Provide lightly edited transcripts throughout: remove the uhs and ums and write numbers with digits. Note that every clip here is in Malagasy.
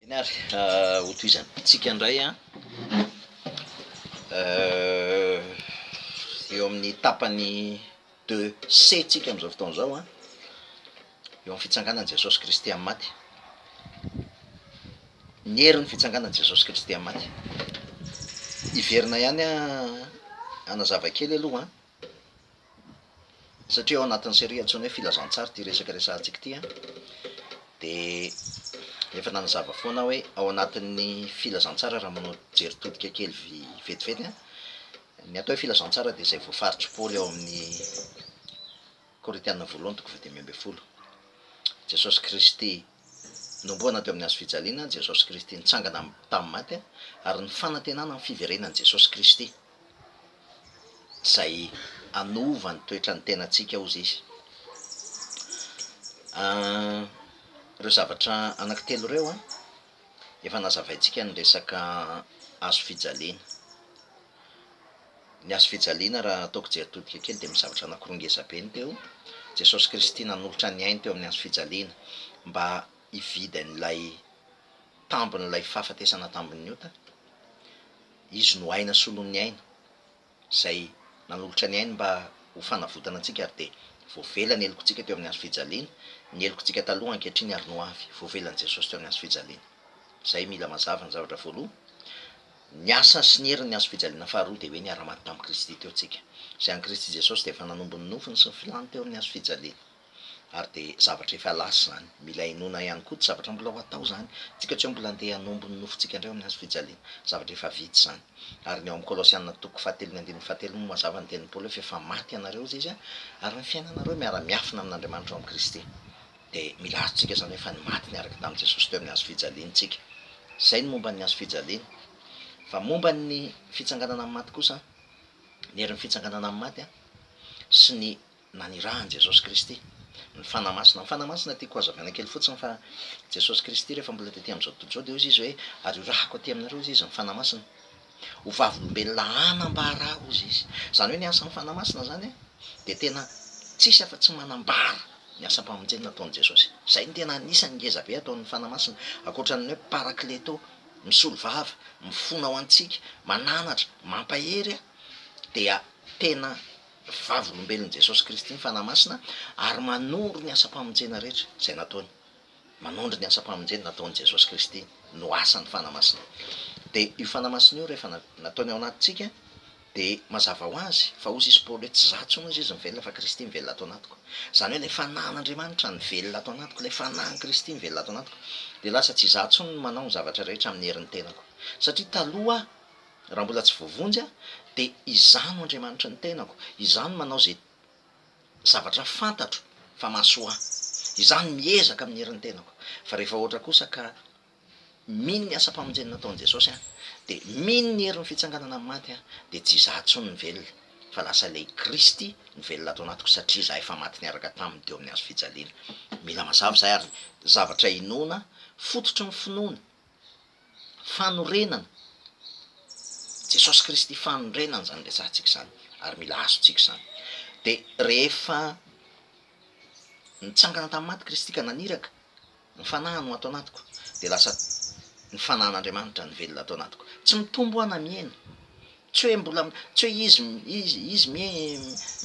Nary hotoizany tsika indray a eo amin'ny tapany 2C tsika am'izao fotoana zao a eo amin'ny fitsanganan'i Jesosy Kristy amin'ny maty, ny herin'ny fitsanganan'i Jesosy Kristy amin'ny maty. Iverina ihany a anazava kely aloha a satria ao anatin'ny série antsoina hoe filazantsara ty resaka resahantsika ty a de efa nanazava foana hoe ao anatin'ny filazantsara raha manao jery todika kely vetivety a ny atao hoe filazantsara de zay voafaritry Paoly ao amin'ny Korintianina voalohany toko 10:12. Jesosy Kristy nomboana teo amin'ny hazo fijaliana, Jesosy Kristy nitsangana tamin'ny maty ary ny fanantenana ny fiverenan'i Jesosy Kristy zay anova ny toetra ny tenantsika ozy izy. Reo zavatra anankitelo reo a efa nazavaintsika ny resaka hazo fijaliana. Ny hazo fijaliana raha ataoko jeritodika kely de mizavatra anankiroa ngezabeny teo. Jesosy Kristy nanolotra ny ainy teo amin'ny hazo fijaliana mba hividy an'ilay tambon'ilay fahafatesana tambon'ny ota, izy no aina solon'ny aina zay nanolotra ny ainy mba ho fanavotana antsika ary de voavela ny helokontsika teo amin'ny hazo fijaliana, ny helokontsika taloha ankehitriny ary no avy voavelan'i Jesosy teo amin'ny hazo fijaliana. Zay mila mazava ny zavatra voaloha. Ny asa sy ny herin'ny hazo fijaliana faharoa de hoe niara-maty tamin'i Kristy teo tsika. Zay an'i Kristy Jesosy de efa nanombo ny nofiny sy ny filany teo amin'ny hazo fijaliana. Ary de zavatra efa lasa zany, mila inona ihany koa tsy zavatra mbola ho atao zany, tsika tsy mbola andeha hanombo ny nofontsika indray amin'ny hazo fijaliana, zavatra efa vitsy zany. Ary ny ao amin'ny Kolosianina toko 4:7 no mazava ny tenin'ny Paoly hoe efa maty anareo izy izy a ary ny fiainanareo miara-miafina amin'Andriamanitra ao amin'ny Kristy. De mila azotsika zany efa nimaty niaraka tamin'i Jesosy teo amin'ny hazo fijaliantsika. Zay ny momba ny hazo fijaliana. Fa momba ny fitsanganana amin'ny maty kosa, ny herin'ny fitsanganana amin'ny maty a sy ny nanirahany Jesosy Kristy, ny fanamasina. Ny fanamasina tiako hazavaina kely fotsiny fa Jesosy Kristy rehefa mbola tetỳ amin'izao tontolo zao de ozy izy hoe ary irahako aty aminareo izy ny fanamasina, ho vavolombelona hanambara ozy izy. Zany hoe ny asan'ny fanamasina zany a de tena tsisy afa-tsy manambara ny asam-pamonjena nataon'i Jesosy. Zay ny tena anisan'ny ngezabe ataon'ny fanamasina, akoatran'ny hoe parakleto, misolo vava, mifona ao antsika, mananatra, mampahery a dia tena vavolombelon'i Jesosy Kristy ny fanamasina ary manondro ny asam-pamonjena rehetra zay nataony. Manondro ny asam-pamonjena nataon'i Jesosy Kristy no asan'ny fanamasina. De io fanamasina io rehefa nataony ao anatintsika de mazava ho azy fa ozy izy Paoly hoe tsy za tsony ozy izy nivelona fa Kristy nivelona ato anatiko. Zany hoe le fanan'Andriamanitra nivelona ato anatiko, le fanahin'i Kristy nivelona ato anatiko. De lasa tsy za tsony no manao ny zavatra rehetra amin'ny herin'ny tenako. Satria taloha raha mbola tsy voavonjy a de izano Andriamanitra ny tenako, izano manao zay zavatra fantatro fa mahasoa ahy, izany miezaka amin'ny herin'ny tenako. Fa rehefa ohatra kosa ka mino ny asam-pamonjena nataon'i Jesosy a de mino ny herin'ny fitsanganana amin'ny maty a de tsy za tsony ny velona fa lasa lay Kristy nivelona ato anatiko satria za efa maty niaraka taminy teo amin'ny hazo fijaliana. Mila mazava zay ary zavatra inoana, fototry ny finoana, fanorenana. Jesosy Kristy fanorenana zany resahantsika zany ary mila azontsika zany. De rehefa nitsangana tamin'ny maty Kristy ka naniraka, ny fanahiny ho ato anatiko de lasa ny fanahin'Andriamanitra nivelona ato anatiko. Tsy mitombo ana miaina, tsy hoe mbola tsy hoe izy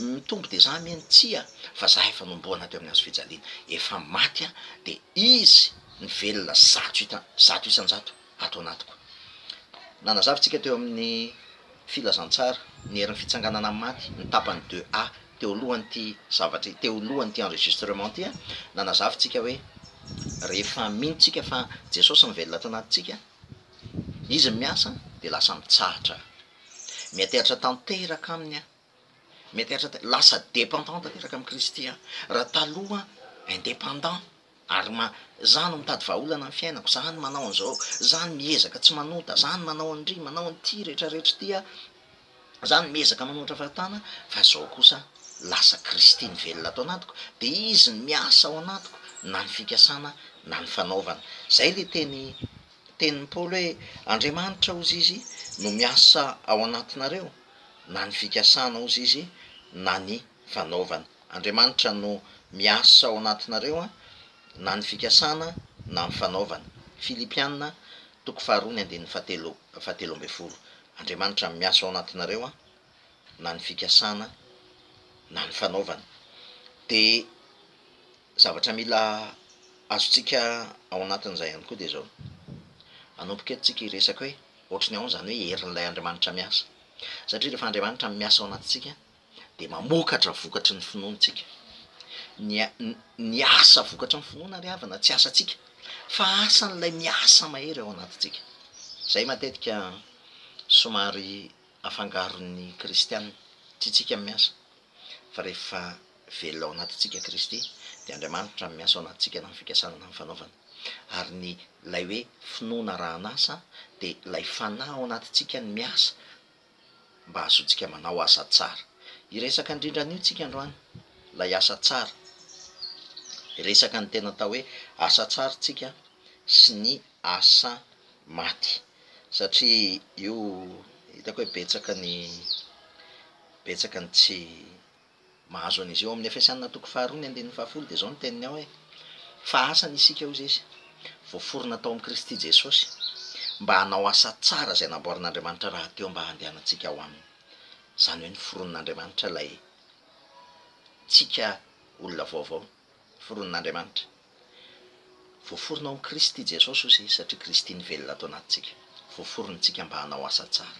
mitombo de za miaina tsia, fa za efa nomboana teo amin'ny hazo fijaliana, efa maty a de izy nivelona zato isan-jato ato anatiko. Nanazavitsika teo amin'ny filazantsara ny herin'ny fitsanganana amin'ny maty, ny tapany 2A teo alohan'ity zavatra teo alohan'ity enregistrement ty a, nanazavitsika hoe rehefa minontsika fa Jesosy nivelona ato anatintsika, izy miasa de lasa mitsahatra, miatehatra tanteraka aminy a, miatehatra lasa dépendant tanteraka amin'ny Kristy a. Raha taloha indépendant ary za no mitady vahaolana ny fiainako, za no manao an'izao, za no miezaka tsy manota, za no manao an'ry, manao an'ity rehetrarehetra ty a, za no miezaka manoatra fahatana. Fa zao kosa lasa Kristy nivelona ato anatiko de izy ny miasa ao anatiko, na ny fikasana na ny fanaovana. Zay le tenin'ny Paoly hoe Andriamanitra ozy izy no miasa ao anatinareo, na ny fikasana ozy izy na ny fanaovana. Andriamanitra no miasa ao anatinareo a, na ny fikasana na ny fanaovana. Filipianina toko faharoa ny andininy fahatelo amby folo. Andriamanitra miasa ao anatinareo a, na ny fikasana na ny fanaovana. De zavatra mila azontsika ao anatin'izay ihany koa de zao, anomboka eto tsika hiresaka hoe ohatrany ao zany hoe herin'ilay Andriamanitra miasa, satria rehefa Andriamanitra miasa ao anatintsika de mamokatra vokatry ny finoantsika. Ny asa vokatry ny finoana ry havana tsy asantsika fa asan'ilay miasa mahery ao anatintsika. Zay matetika somary afangaron'ny kristianina, tsy tsika miasa fa rehefa velona ao anatintsika Kristy de Andriamanitra miasa ao anatintsika na ny fikasana na ny fanaovana. Ary ny lay hoe finoana rahan'asa de lay fanahy ao anatintsika ny miasa mba azontsika manao asa tsara. Iresaka indrindran'io tsika androany, lay asa tsara, iresaka ny tena atao hoe asa tsara tsika sy ny asa maty, satria io hitako hoe betsaka ny tsy mahazo an'izy io. Amin'ny Efesianina toko faharoa ny andininy fahafolo de zao ny teniny ao hoe fa asany isika io izy voaforona tao amin'i Kristy Jesosy mba hanao asa tsara zay namboarin'Andriamanitra raha teo mba handehanantsika ao aminy. Zany hoe ny foron'Andriamanitra lay tsika olona vaovao, foron'Andriamanitra voaforona ao amin'i Kristy Jesosy ozy satria Kristy nivelona ato anatintsika, voaforontsika mba hanao asa tsara.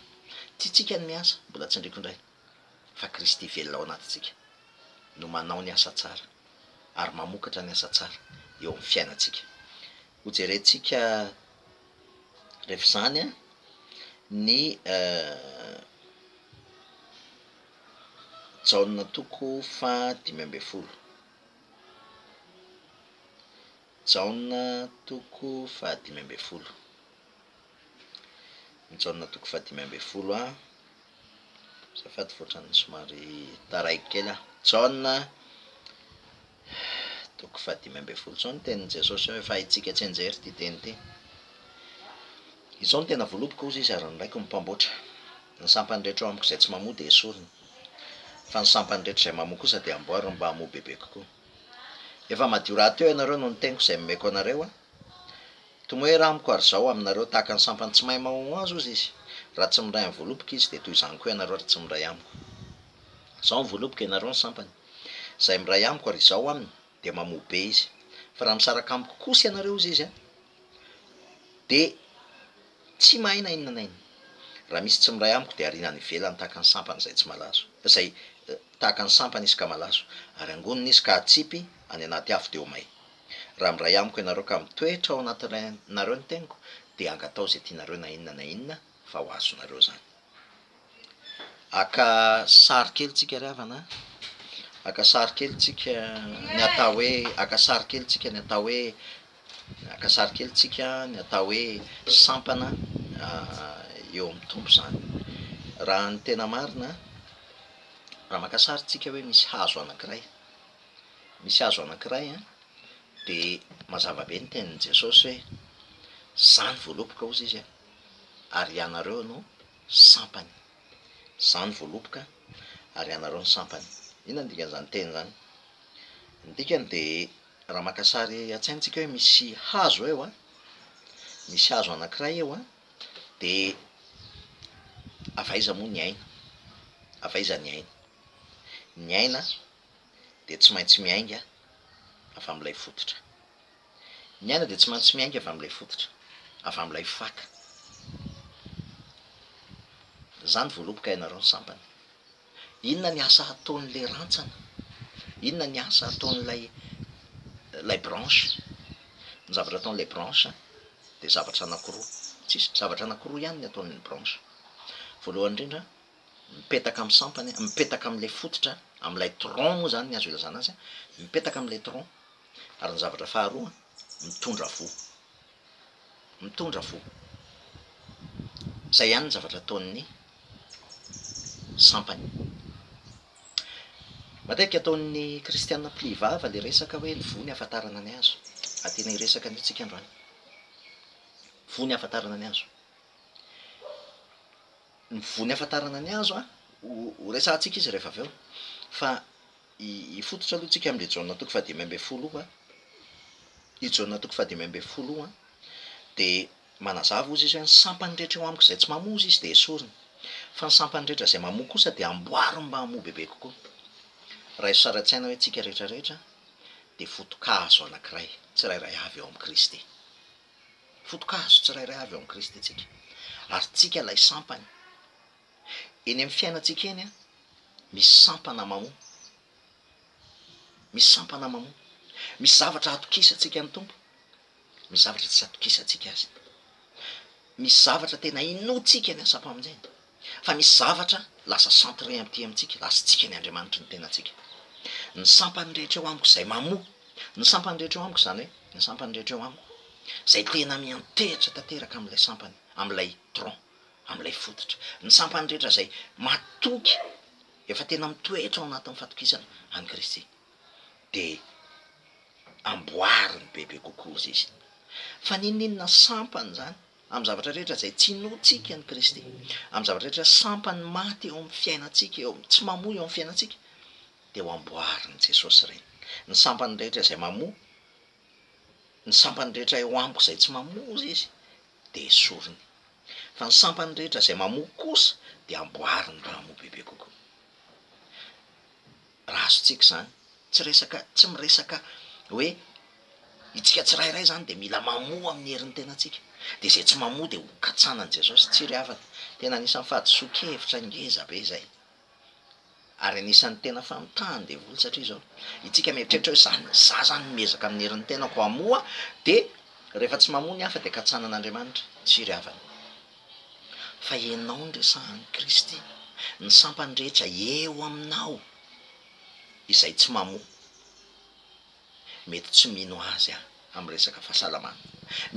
Tsy tsika ny miasa, mbola tsindriko indray, fa Kristy velona ao anatintsika no manao ny asa tsara ary mamokatra ny asa tsara eo amin'ny fiainantsika. Hojerentsika rehefa zany a ny jaona toko fahadimy amby folo, jaona toko fahadimy amby folo, ny jaona toko fahadimy amby folo a, zafady fotrany somary taraiky kely a. Jaona toko fahadimy amby folo, zao ny tenin'i Jesosy hoe fa itsika tsy anjery ty teny ty. Izao ny tena voaloboka ozy izy ary ndraiky mimpamboatra. Ny sampany rehetra ao amiko izay tsy mamoa de esoriny, fa ny sampany rehetra izay mamoa kosa de amboariny mba hamoa bebe kokoa. Efa madio raha teo ianareo no ny teniko izay momeko anareo a, toy hoe raha amiko ary zao aminareo tahaka ny sampany tsy mahay mahao azy ozy izy. Raha tsy miray amin'ny voaloboka izy de toy izany koa ianareo raha tsy miray amiko. Zao ny voaloboka ianareo ny sampany, izay miray amiko ary izao aminy de mamoa be izy. Fa raha misaraka amiko kosa ianareo ozy izy a de tsy mahay na inona na inona. Raha misy tsy miray amiko de arinany ivelany tahaka ny sampany izay tsy malazo, izay tahaka ny sampany izy ka malazo, ary angoniny izy ka atsipy any anaty afo de ho may. Raha miray amiko ianareo ka mitoetra ao anatinareo ny teniko de angatao zay tianareo na inona fa ho azonareo zany. Aka sary kely tsika ry havana, aka sary kely tsika ny atao hoe aka sary kely tsika ny atao hoe aka sary kely tsika ny atao hoe sampana eo amin'ny tompo zany. Raha ny tena marina, raha maka sary tsika hoe misy hazo anankiray, misy hazo anankiray a, de mazava be ny tenin'i Jesosy hoe zany voaloboka ozy izy a ary ianareo no sampany, zany voaloboka ary ianareo ny sampany. Inona ny dikan'izany teny zany? Ny dikany de raha maka sary an-tsaintsika hoe misy hazo eo a, misy hazo anankiray eo a, de avaiza moa ny aina, avaiza ny aina. Ny aina de tsy maintsy miainga avy amin'ilay fototra, ny aina de tsy maintsy miainga avy amin'ilay fototra, avy amin'ilay faka. Zany voaloboka ianareo ny sampany. Inona ny asa ataon'lay rantsana, inona ny asa ataon'lay branche? Ny zavatra ataon'lay branche de zavatra anankiroa, tsisy zavatra anankiroa ihany ny ataon'ny branche. Voalohany indrindra mipetaka amin'ny sampany, mipetaka amin'ilay fototra, amin'ilay tronc moa zany ny azo ilazana azy a, mipetaka amin'ilay tronc. Ary ny zavatra faharoa mitondra fo, mitondra fo. Zay ihany ny zavatra ataon'ny sampany. Matetika ataon'ny kristianina mpivava le resaka hoe ny vo ny ahafantarana ny azo. Atena hiresaka an'io tsika androany, vo ny ahafantarana ny azo. Ny vo ny ahafantarana ny azo a ho resahantsika izy rehefa avy eo, fa hifototra aloha tsika amin'le jaona toko fahadimy amby folo io a, i jaona toko fahadimy amby folo io a, de manazava ozy izy hoe ny sampany rehetra eo amiko zay tsy mamozy izy de esoriny fa ny sampany rehetra zay mamoa kosa de amboary mba hamoa bebe kokoa raha iso sara-tsaina hoe tsika rehetrarehetra de fotokazo anankiray tsirairay avy eo am' Kristy fotokazo tsirairay avy eo am' Kristy tsika ary tsika lay sampany eny amin'ny fiainantsika eny a misy sampana mamoa misy sampana mamoa misy zavatra atokisantsika ny tompo misy zavatra tsy atokisantsika azy misy zavatra tena inotsika ny asa-pamonjeny fa misy zavatra lasa centré amty amitsika lasa tsika ny Andriamanitra ny tenatsika ny sampany rehetra eo amiko zay mamoa ny sampany rehetra eo amiko zany hoe ny sampany rehetra eo amiko zay tena miantehitra tanteraka am'ilay sampany am'ilay tron am'ilay fototra ny sampany rehetra zay matoky efa tena mitoetra ao anatin'ny fatokisana any Kristy de amboariny bebe kokoa izy izy fa nininona sampany zany am' zavatra rehetra zay tsy inotsika ny Kristy am' zavatra rehetra sampany maty eo amin'ny fiainatsika eo tsy mamoa eo amin'ny fiainatsika de ho amboariny Jesosy reny ny sampany rehetra zay mamoa ny sampany rehetra eo amiko zay tsy mamoa izy de esoriny fa ny sampany rehetra zay mamoa kosa de amboariny mba hamoa bebe kokoa raha azotsika zany tsy miresaka hoe itsika tsirairay zany de mila mamoa amin'ny herin'ny tenatsika de zay tsy mamoa de hokatsanany Jesosy tsy ry havana tena anisan'ny fahadiso-kevitra ngeza be zay ary anisan'ny tena famitahany devoly satria zao itsika mieritreritra hoe zany za zany mezaka amin'ny herin'ny tenako amoa de rehefa tsy mamoa ny hafa de katsanan'Andriamanitra tsy ry havana fa ianao ndresahany Kristy ny sampany rehetra eo aminao izay tsy mamoa mety tsy mino azy am'y resaka fahasalamana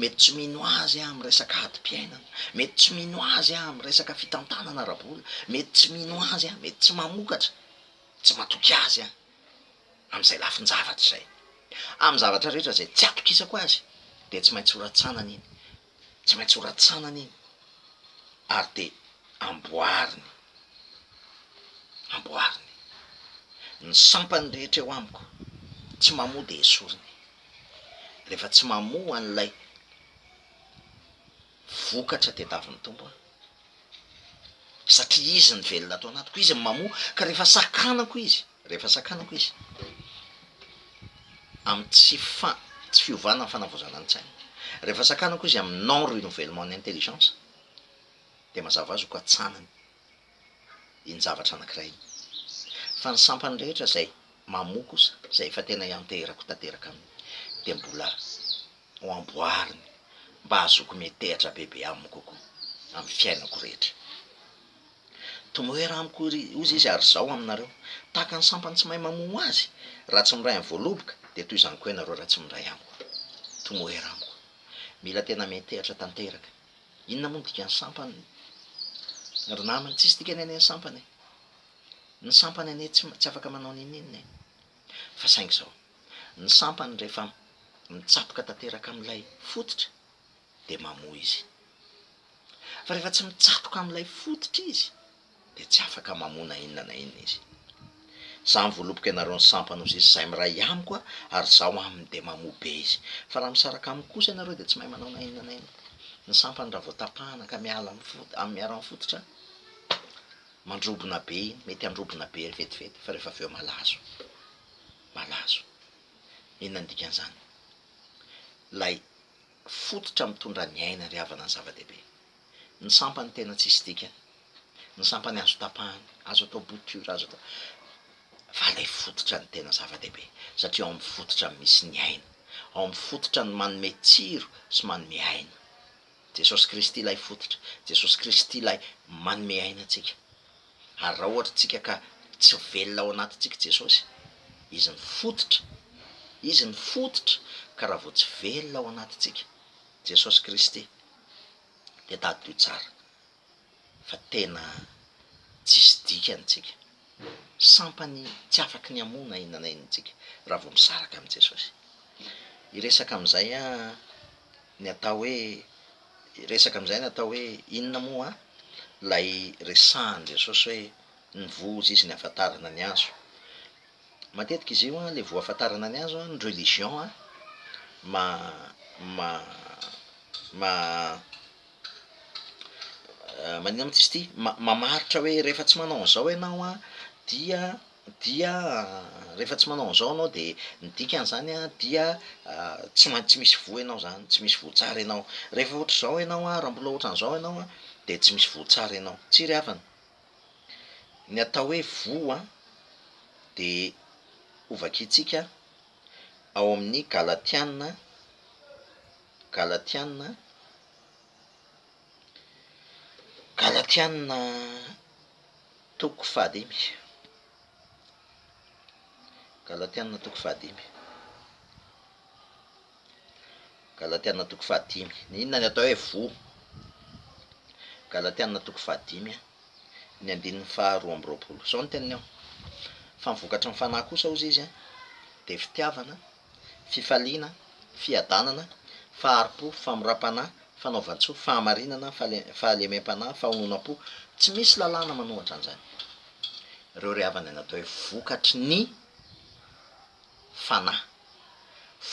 mety tsy mino azy am'y resaka ady-piainana mety tsy mino azy am'y resaka fitantanana rabola mety tsy mino azy mety tsy mamokatra tsy matoky azy am'izay lafin-javatra zay am'y zavatra rehetra zay tsy atokisako azy de tsy maintsy horatsanana iny tsy maintsy horatsanana iny ary de amboariny ny sampany rehetra eo amiko tsy mamoa de esoriny rehefa tsy mamoa an'ilay vokatra tetavin'ny tompo satria izy ny velona atao anatiko izy ny mamoa ka rehefa sakanako izy am' tsy fiovana ny fanavozana ny tsaina rehefa sakanako izy am' non renouvellement ny intelligence de mazava azy ho katsanany iny zavatra anankiray fa ny sampany rehetra zay mamoa kosa zay efa tena ianterako tanteraka aminy de mbola ho amboariny mba azoko metehatra bebe aminy kokoa am'y fiainako rehetra tomoera amiko ozy izy ary zao aminareo tahaka ny sampany tsy mahay mamoa azy raha tsy miray amy voaloboka de toy izany koa ianareo raha tsy miray amiko tomoera amiko mila tena metehatra tanteraka inona moa dika ny sampany ry namany tsisy tika ny ane ny sampany ane tsy afaka manao ninininy fa saingy zao ny sampany rehefa mitsatoka tanteraka am'ilay fototra de mamoa izy fa rehefa tsy mitsatoka am'ilay fototra izy de tsy afaka mamona inona na inona izy za mivoaloboka ianareo ny sampany ozy izy zay miray amiko ary zaho aminy de mamoa be izy fa raha misaraka aminy kosa ianareo de tsy mahay manao na inona na inona ny sampany raha vao tapahana ka miala miara amy fototra mandrobona be iny mety androbona be vetivety fa rehefa aveo malazo inona ny dikan'izany lay fototra mitondra ny aina ry havana ny zava-dehibe ny sampany tena tsisy dikany ny sampany azo tapahany azo atao boture azo atao fa lay fototra ny tena zava-dehibe satria ao am'ny fototra misy ny aina ao am'ny fototra ny manome tsiro sy manome aina Jesosy Kristy lay fototra Jesosy Kristy lay manome aina atsika ary raha ohatra tsika ka tsy velona ao anatintsika Jesosy izy ny fototra ka raha vao tsy velona ao anatintsika Jesosy Kristy de tadio tsara fa tena tsisy dikany tsika sampany tsy afaky ny amona inona na inona tsika raha vao misaraka am' Jesosy iresaka am'izay ny atao hoe inona moa lay resahany Jesosy hoe ny vozy izy ny afatarana ny azo matetika izy io le vo afatarana ny azo ny religion manina amitsy izy ty mamaritra hoe rehefa tsy manao an'izao ianao a dia rehefa tsy manao an'izao anao de nidikan'zany a dia tsy misy vo ianao zany tsy misy vo tsara ianao rehefa ohatra zao ianao a raha mbola ohatran'izao ianao a de tsy misy vo tsara ianao tsy ry havana ny atao hoe vo a de ovakitsika ao amin'ny galatianina toko fahadimy ny inona ny atao hoe vo galatianina toko fahadimy ny andininy faharoa amby roapolo zao ny teniny ao fa mivokatra ny fanahy kosa ozy izy a de fitiavana fifaliana fiadanana faharipo famorapanahy fanaovan-tsoa fahamarinana fahalemem-panahy fahononam-po tsy misy lalàna manohatra an'izany ireo ry havana ny atao hoe vokatry ny fanahy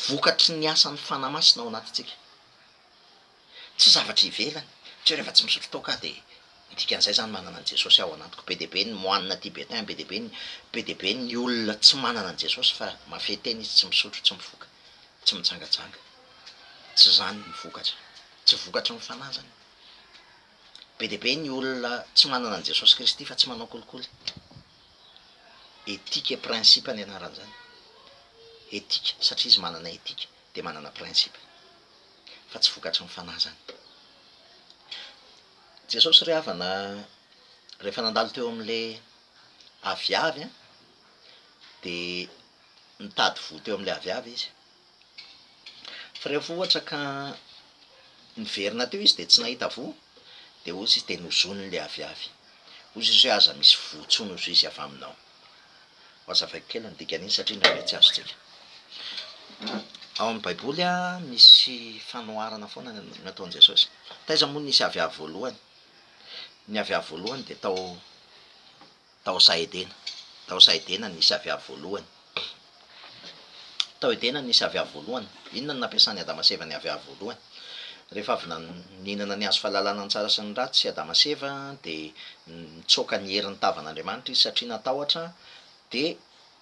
vokatry ny asan'ny fanahy masina ao anatintsika tsy zavatra ivelany tsy hoe rehefa tsy misotro toka de dikan'izay zany manana an' jesosy ao anatiko be deabe ny moanina tibetain be deabe ny olona tsy manana an' jesosy fa mafeteny izy tsy misotro tsy mifoka tsy mitsangatsanga tsy zany ny vokatra tsy vokatra ny fanahy zany be deabe ny olona tsy manana an' jesosy kristy fa tsy manao kolikoly etika e principe ny anaran'zany etika satria izy manana etika de manana principe fa tsy vokatry ny fanahy zany jesosy ry havana rehefa nandalo teo am'le aviavy a de nitady vo teo am'le aviavy izy fa rehefa ohatra ka niverina teo izy de tsy nahita vo de ozy izy de nozoniny le aviavy ozy izy hoe aza misy vo tsony ozy izy avy aminao azavaky kely ny dikan'iny satria ndrabe tsy azotsika ao amin'ny baiboly a misy fanoharana foana nataon'i jesosy taiza moa nisy aviavy voalohany ny aviavy voalohany de tao saedena nisy aviavy voalohany tao edena nisy aviavy voalohany inona ny nampiasany adamaseva ny aviavy voalohany rehefa avy naninana ny azo fahalalana ny tsara sy ny ratsy adamaseva de nitsoka ny herin'ny tavan'andriamanitra izy satria natahotra de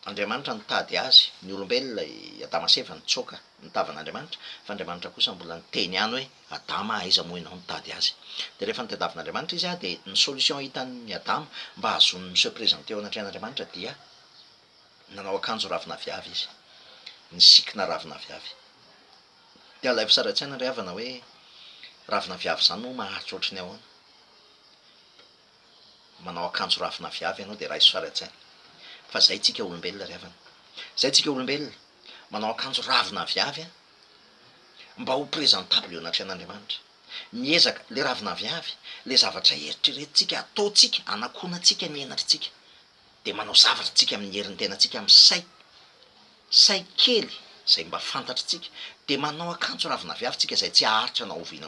andriamanitra nitady azy ny olombelona adamaseva nitsoka ny tavan'andriamanitra fa andriamanitra kosa mbola niteny ihany hoe adama aiza moa ianao nitady azy de rehefa nitadiavin'andriamanitra izy a de ny solution hitan'ny adama mba hazony se présente eo anatrehan'andriamanitra dia nanao akanjo ravina viavy izy ny sikina ravina viavy de alay fisaraintsaina ry havana hoe ravina viavy zany no maharitra ohatrany ahoana manao akanjo ravina viavy ianao de raha iso faraintsaina fa zay tsika olombelona ry havana zay tsika olombelona manao akanjo ravina viavy a mba ho présentable eo anatrehan'andriamanitra miezaka le ravina viavy le zavatra eritreretintsika ataotsika anakonatsika mienatrytsika de manao zavatra tsika amin'ny herin'ny tenatsika amin'ny say kely zay mba fantatritsika de manao akanjo ravina viavy tsika zay tsy aharitra naoviana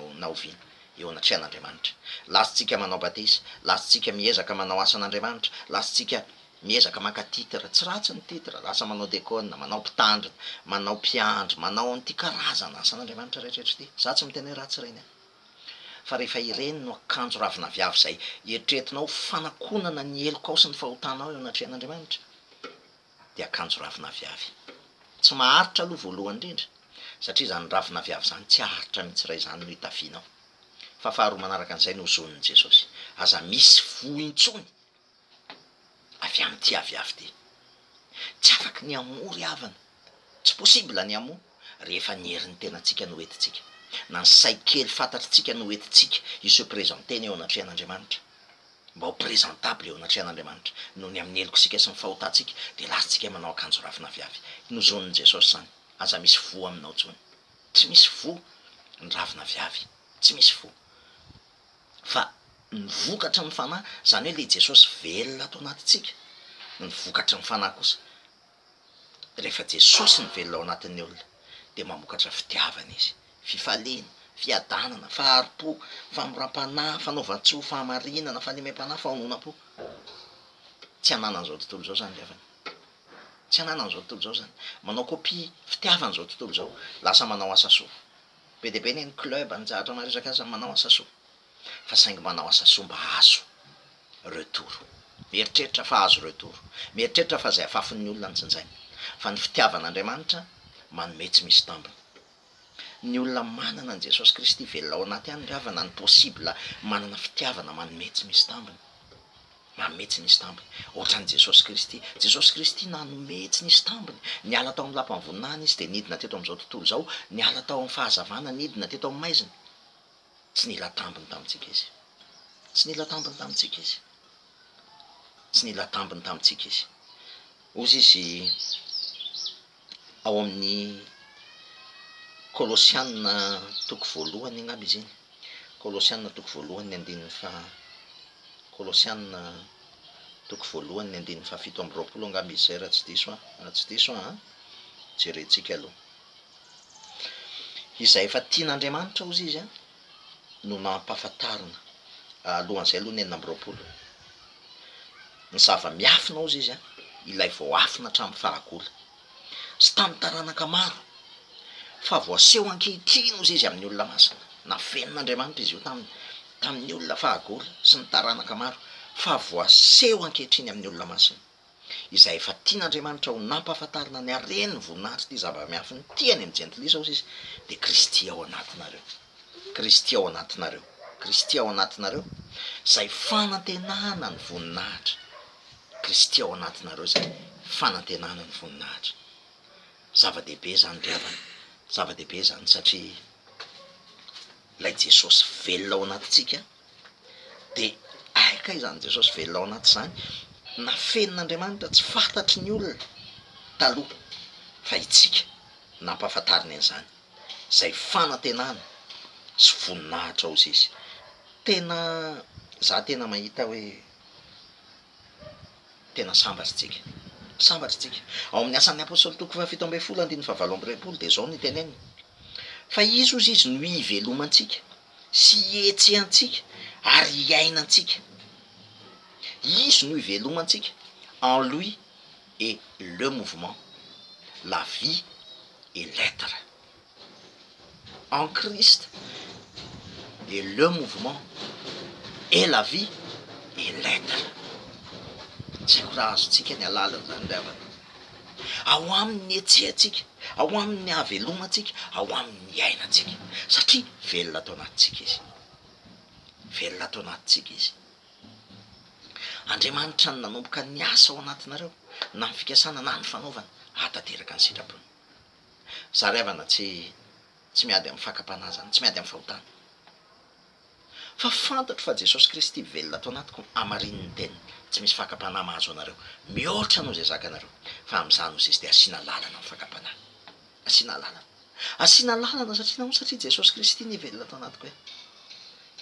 eo anatrehan'andriamanitra lasytsika manao batisa lasytsika miezaka manao asan'andriamanitra lasytsika miezaka maka titra tsy ratsy ny titra lasa manao dekona manao mpitandrina manao mpiandry manao an'ity karazana asan'andriamanitra rehetrarehetra ty za tsy miteny hoe ratsy reny fa rehefa ireny no akanjo ravina viavy zay eritreretinao fanakonana ny elokao sy ny fahotanao eo anatrehan'andriamanitra de akanjo ravina viavy tsy maharitra aloha voalohany indrindra satria zany ravina viavy zany tsy aharitra mihitsy ray zany no hitafianao fa faharoa manaraka an'izay no zoniny jesosy aza misy vo intsony avy amin'ity aviavy ty tsy afaky ny amory havana tsy possible ny amo rehefa ny herin'ny tenatsika no etitsika na ny say kely fantatritsika no etitsika iso présenteny eo anatrehan'andriamanitra mba ho présentable eo anatrehan'andriamanitra noho ny amin'ny elokosika sy ny fahotantsika de lasytsika manao akanjo ravina viavy no zoniny jesosy zany aza misy vo aminao tsony tsy misy vo ny ravina viavy tsy misy vo fa ny vokatra ny fanahy zany hoe le jesosy velona ato anatintsika ny vokatra ny fanahy kosa rehefa jesosy ny velona ao anatin'ny olona de mamokatra fitiavana izy fifaliana fiadanana faharipo famoram-panahy fanaovan-tsoa fahamarinana fahalemem-panahy fahononam-po tsy ananan'izao tontolo zao zany riavana tsy ananan'izao tontolo zao zany manao kopia fitiavan'izao tontolo zao lasa manao asa soa be deabe ny club anjahatra maresaka azy manao asasoa fa saingy manao asasoa mba azo retour mieritreritra fa azo retour mieritreritra fa zay afafon'ny olona nytsinzay fa ny fitiavan'andriamanitra manome tsy misy tambiny ny olona manana an' Jesosy Kristy velona ao anaty any riavana ny possible manana fitiavana manome tsy misy tambiny manome tsy misy tambiny ohatran' Jesosy Kristy. Jesosy Kristy nanome tsy nisy tambiny niala tao amin'ny lapan'ny voninahiny izy de nidina teto am'izao tontolo zao, niala tao amin'ny fahazavana nidina teto amin'ny maizina, tsy nila tambiny tamintsika izy, tsy nila tambiny tamintsika izy, tsy nila tambiny tamintsika izy. Ozy izy ao amin'ny Kolosianina toko voalohany angamba izy iny, Kolosianina toko voalohany ny andininy fa Kolosianina toko voalohany ny andininy fa 7 angamba izy zay raha tsy diso jerentsika aloha. Izay efa tian'Andriamanitra ozy izy no nampahafantarina alohan'izay aloha ny 8 ny zava-miafina ozy izy ilay vao afina hatramin'ny fahagola sy tamin'ny taranaka maro fa voaseho ankehitriny ozy izy amin'ny olona masina. Nafenin'Andriamanitra izy io tamin'ny olona fahagola sy ny taranaka maro fa voaseho ankehitriny amin'ny olona masina. Izay efa tian'Andriamanitra ho nampahafantarina ny hareny voninahitra ty zava-miafiny tiany amin'ny jentilisa ozy izy de Kristy ao anatinareo, Kristy ao anatinareo, Kristy ao anatinareo zay fanantenana ny voninahitra, Kristy ao anatinareo zay fanantenana ny voninahitra. Zava-dehibe zany riavana, zava-dehibe zany satria lay Jesosy velona ao anatintsika de aika izany Jesosy velona ao anaty zany nafenin'Andriamanitra tsy fantatry ny olona taloha fa itsika nampahafantariny an'izany zay fanantenana sy voninahitra ozy izy. Tena mahita hoe tena sambatritsika ao amin'ny asan'ny apôstôly toko 17:7 de zao ny teneniny fa izy ozy izy no ivelomantsika sy ietsehantsika ary iainantsika. Izy no ivelomantsika en lui et le mouvement, la vie et l'être. En Christ et le mouvement et la vie et l'être. Tsy raha azotsika ny alalany zany riavana. Ao amin'ny etsehantsika, ao amin'ny havelomantsika, ao amin'ny ainatsika satria velona tao anatintsika izy, velona tao anatintsika izy. Andriamanitra ny nanomboka ny asa ao anatinareo na ny fikasana na ny fanaovana hatateraka ny sitrapony. Za riavana tsy miady amin'ny fakapanahy zany, tsy miady amin'ny fahotana fa fantatro fa Jesosy Kristy velona tao anatiko amarininy teny, tsy misy fakapanahy mahazo anareo mihoatra no zay zakanareo fa am'izany ozy izy de asiana lalana amin'ny fakapanahy, asiana lalana satria Jesosy Kristy ny velona tao anatiko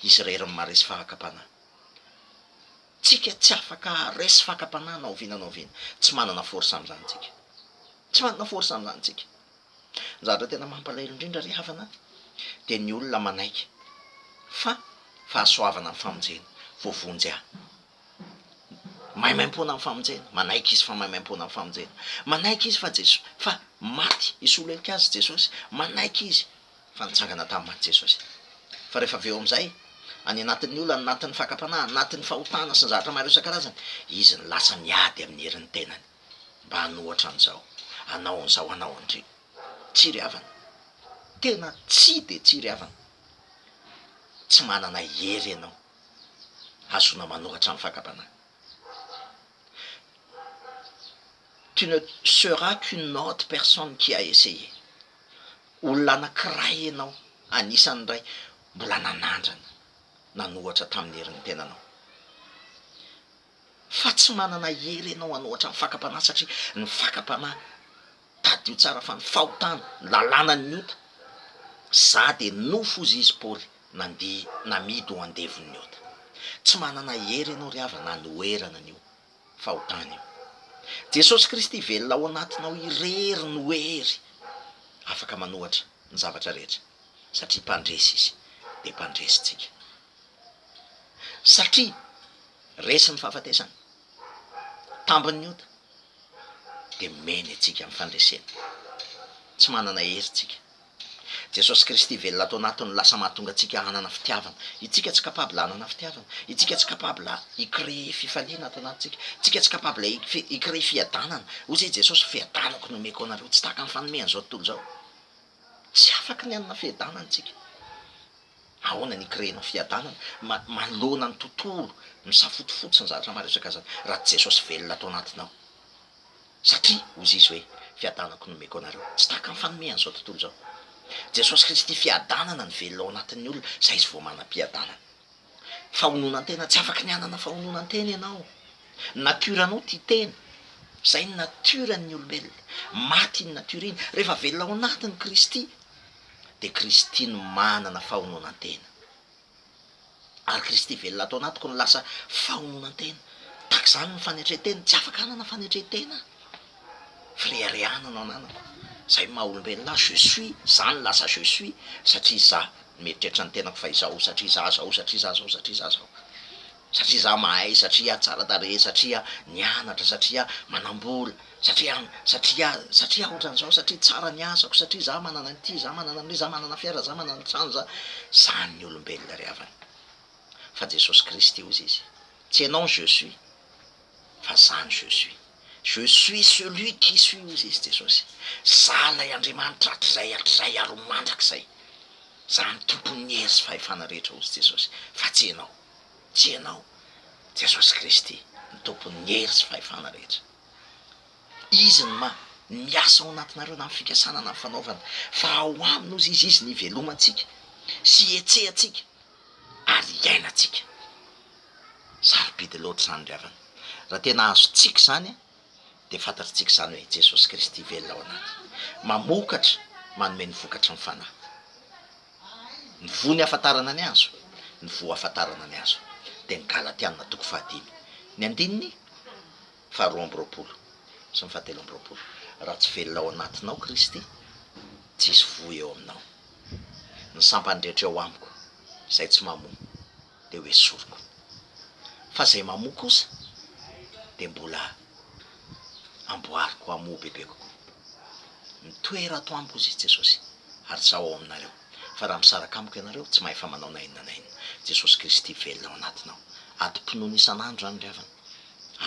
izy reriny maharesy fakapanahy. Tsika tsy afaka resy fakapanahy na oviana, tsy manana force am'izany tsika, tsy manana force am'izany tsika. Zavatra tena mampalahelo indrindra ry havana de ny olona manaiky fa fahasoavana amin'ny famonjena voavonjy maimaim-pona amin'ny famonjena, manaiky izy fa maimaim-pona amin'ny famonjena, manaiky izy fa maty isolo elika azy Jesosy, manaiky izy fa nitsangana tamin'ny maty Jesosy. Fa rehefa aveo am'izay any anatin'ny olona, anatin'ny fakapanahy, anatin'ny fahotana sy ny zavatra maro isan-karazany, izy ny lasa miady amin'ny herin'ny tenany mba hanohatra an'izao, hanao an'izao, hanao an'ireo. Tsy ry havana, tena tsy de tsy ry havana, tsy manana hery ianao azona manohatra amin'ny fakapanahy. Tu ne seras qu'une autre personne qui a essayé. Olona anankiray ianao, anisan'ny ray mbola nanandrana nanohatra tamin'ny herin'ny tenanao, fa tsy manana hery ianao hanohatra amin'ny fakapanahy satria ny fakapanahy tadio tsara fa ny fahotana lalàna ny ota. Za de nofo ozy izy Paoly namidy ho andevon'ny ota. Tsy manana hery ianao ry havana noerana an'io fahotana io. Jesosy Kristy velona ao anatinao irery no hery afaka manohatra ny zavatra rehetra satria mpandresy izy de mpandresy tsika, satria resy ny fahafatesana tambin'ny ota de meny atsika amin'ny fandresena. Tsy manana hery tsika, Jesosy Kristy velona atao anatiny lasa mahatonga atsika hanana fitiavana. Itsika tsy capable hanana fitiavana, itsika tsy capable icréer fifaliana ato anatintsika, itsika tsy capable icréer fiadanana. Ozy Jesosy fiadanako nomeko anareo, tsy tahaka ny fanomehana zao tontolo zao. Tsy afaka ny hanana fiadanana tsika. Ahoana ny icréenao fiadanana manoloana ny tontolo misafotofotsy ny zavatra maresaka zany raha Jesosy velona atao anatinao. Satria ozy izy hoe fiadanako nomeko anareo, tsy tahaka ny fanomehana zao tontolo zao. Jesosy Kristy fiadanana ny velona ao anatin'ny olona, zay izy vao manam-piadanana. Fahononan-tena tsy afaka ny hanana fahononan-tena ianao. Natiranao ty tena, zay ny natiran'ny olombelona, maty ny natura iny. Rehefa velona ao anatin'ny Kristy de Kristy no manana fahononan-tena. Ary Kristy velona atao anatiko no lasa fahononan-tena. Tahaka zany ny fanetretena, tsy afaka hanana fanetretena. Fireharehanana ananako. Zay maha olombelona je suis, zany lasa je suis, satria za mieritreritra ny tenako fa izao, satria za zao, satria za zao, satria za zao. Satria za mahay, satria tsara tare, satria nianatra, satria manambola, satria ohatran'izao, satria tsara ny asako, satria za manana an'ity, za manana an'le, za manana fiara, za manana trano, za. Zany ny olombelona ry havany. Fa Jesosy Kristy ozy izy, tsy ianao je suis, fa zany je suis. Je suis celui qui suis ozy izy Jesosy. Za lay Andriamanitra hatrizay ary mandrak'izay. Za ny tompon'ny hery fahefana rehetra ozy Jesosy. Fa tsy ianao, tsy ianao. Jesosy Kristy ny tompon'ny hery sy fahefana rehetra. Izy ny miasa ao anatinareo na amin'ny fikasana na amin'ny fanaovana. Fa ao aminy ozy izy ny ivelomantsika, sy etsehantsika, ary iainantsika. Sarobidy loatra zany ry havana. Raha tena azontsika zany de fantatritsika zany hoe Jesosy Kristy velona ao anaty. Mamokatra manome ny vokatra ny fanahy. Ny vo ny ahafantarana ny azo, ny vo ahafantarana ny azo. De ny Galatiana 5:5. Ny andininy 2:20 sy ny 7:20. Raha tsy velona ao anatinao Kristy, tsisy vo eo aminao. Ny sampany rehetra eo amiko, zay tsy mamoa de hoe soroko. Fa zay mamoa kosa de mbola amboariko amoa bebe kokoa. Mitoera ato amiko izy Jesosy, ary zaho ao aminareo. Fa raha misaraka amiko ianareo, tsy mahay fa manao nainona nainona. Jesosy Kristy velona ao anatinao. Adi-pinoana isan'andro zany ry havana.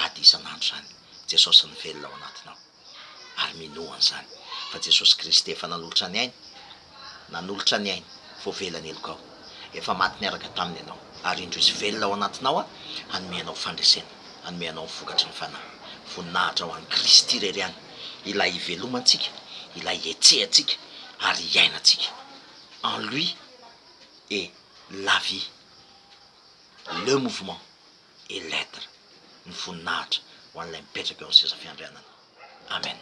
Ady isan'andro zany. Jesosy ny velona ao anatinao. Ary minoana zany. Fa Jesosy Kristy efa nanolotra ny ainy, nanolotra ny ainy, vao velany elokao. Efa maty niaraka taminy ianao. Ary indro izy velona ao anatinao anomeanao fandresena, anomeanao ny vokatry ny fanahy. Voninahitra ho an'ny Kristy irery any. Ilay ivelomantsika, ilay etsehantsika, ary iainantsika. En lui et la vie, le mouvement et l'être. Ny voninahitra ho an'ilay mipetraka eo amin'ny seza fiandrianana. Amen.